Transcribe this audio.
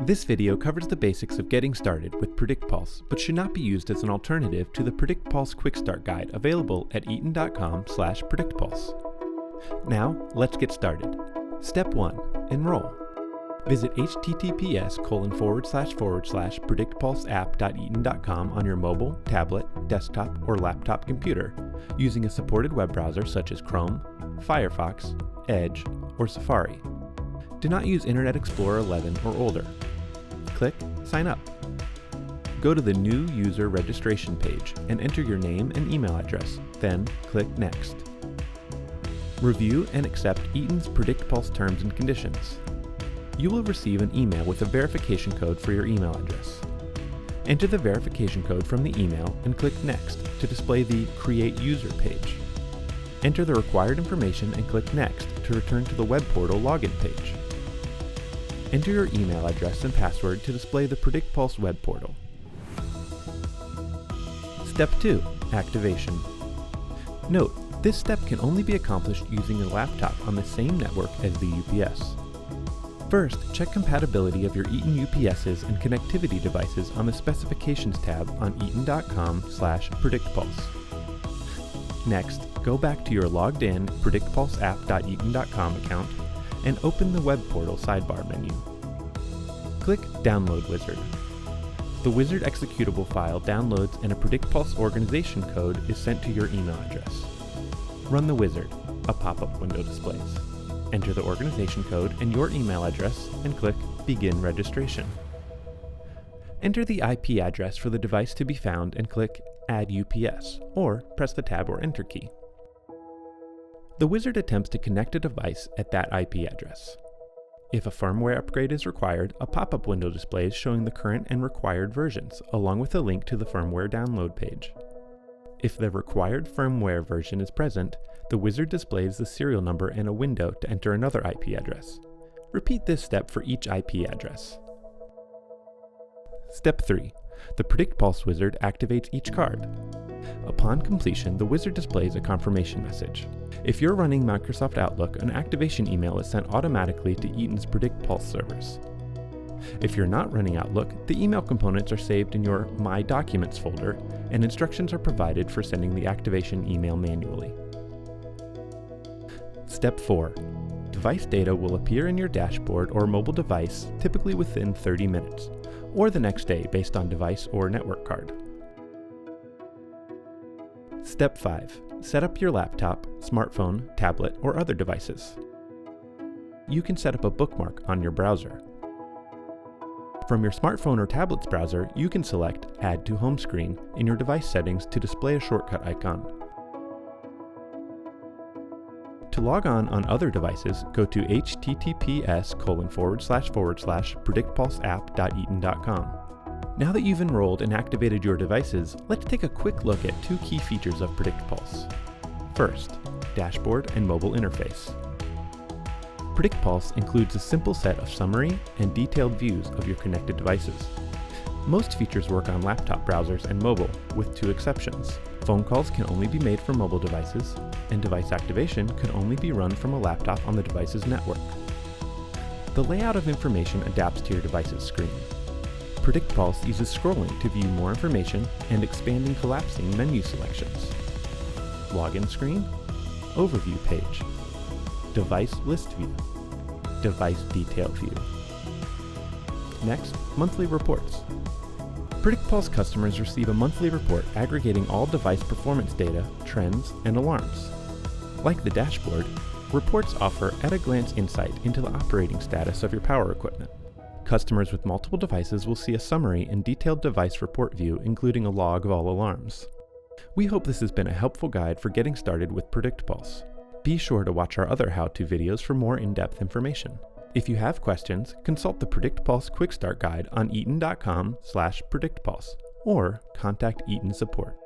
This video covers the basics of getting started with PredictPulse, but should not be used as an alternative to the PredictPulse Quick Start Guide available at eaton.com/PredictPulse. Now, let's get started. Step 1. Enroll. Visit https://predictpulseapp.eaton.com on your mobile, tablet, desktop, or laptop computer using a supported web browser such as Chrome, Firefox, Edge, or Safari. Do not use Internet Explorer 11 or older. Click Sign Up. Go to the New User Registration page and enter your name and email address, then click Next. Review and accept Eaton's PredictPulse terms and conditions. You will receive an email with a verification code for your email address. Enter the verification code from the email and click Next to display the Create User page. Enter the required information and click Next to return to the web portal login page. Enter your email address and password to display the PredictPulse web portal. Step 2. Activation. Note, this step can only be accomplished using a laptop on the same network as the UPS. First, check compatibility of your Eaton UPSs and connectivity devices on the Specifications tab on eaton.com/PredictPulse. Next, go back to your logged in predictpulseapp.eaton.com account and open the web portal sidebar menu. Click Download Wizard. The Wizard executable file downloads and a PredictPulse organization code is sent to your email address. Run the Wizard, a pop-up window displays. Enter the organization code and your email address and click Begin Registration. Enter the IP address for the device to be found and click Add UPS, or press the Tab or Enter key. The Wizard attempts to connect a device at that IP address. If a firmware upgrade is required, a pop-up window displays showing the current and required versions, along with a link to the firmware download page. If the required firmware version is present, the Wizard displays the serial number and a window to enter another IP address. Repeat this step for each IP address. Step 3. The PredictPulse Wizard activates each card. Upon completion, the Wizard displays a confirmation message. If you're running Microsoft Outlook, an activation email is sent automatically to Eaton's PredictPulse servers. If you're not running Outlook, the email components are saved in your My Documents folder, and instructions are provided for sending the activation email manually. Step 4. Device data will appear in your dashboard or mobile device typically within 30 minutes, or the next day based on device or network card. Step 5. Set up your laptop, smartphone, tablet, or other devices. You can set up a bookmark on your browser. From your smartphone or tablet's browser, you can select Add to Home Screen in your device settings to display a shortcut icon. To log on other devices, go to https://predictpulseapp.eaton.com. Now that you've enrolled and activated your devices, let's take a quick look at two key features of PredictPulse. First, dashboard and mobile interface. PredictPulse includes a simple set of summary and detailed views of your connected devices. Most features work on laptop browsers and mobile, with two exceptions. Phone calls can only be made from mobile devices, and device activation can only be run from a laptop on the device's network. The layout of information adapts to your device's screen. PredictPulse uses scrolling to view more information and expanding collapsing menu selections. Login screen, Overview page, Device List View, Device Detail View. Next, Monthly Reports. PredictPulse customers receive a monthly report aggregating all device performance data, trends, and alarms. Like the dashboard, reports offer at-a-glance insight into the operating status of your power equipment. Customers with multiple devices will see a summary and detailed device report view, including a log of all alarms. We hope this has been a helpful guide for getting started with PredictPulse. Be sure to watch our other how-to videos for more in-depth information. If you have questions, consult the PredictPulse Quick Start Guide on eaton.com/PredictPulse or contact Eaton Support.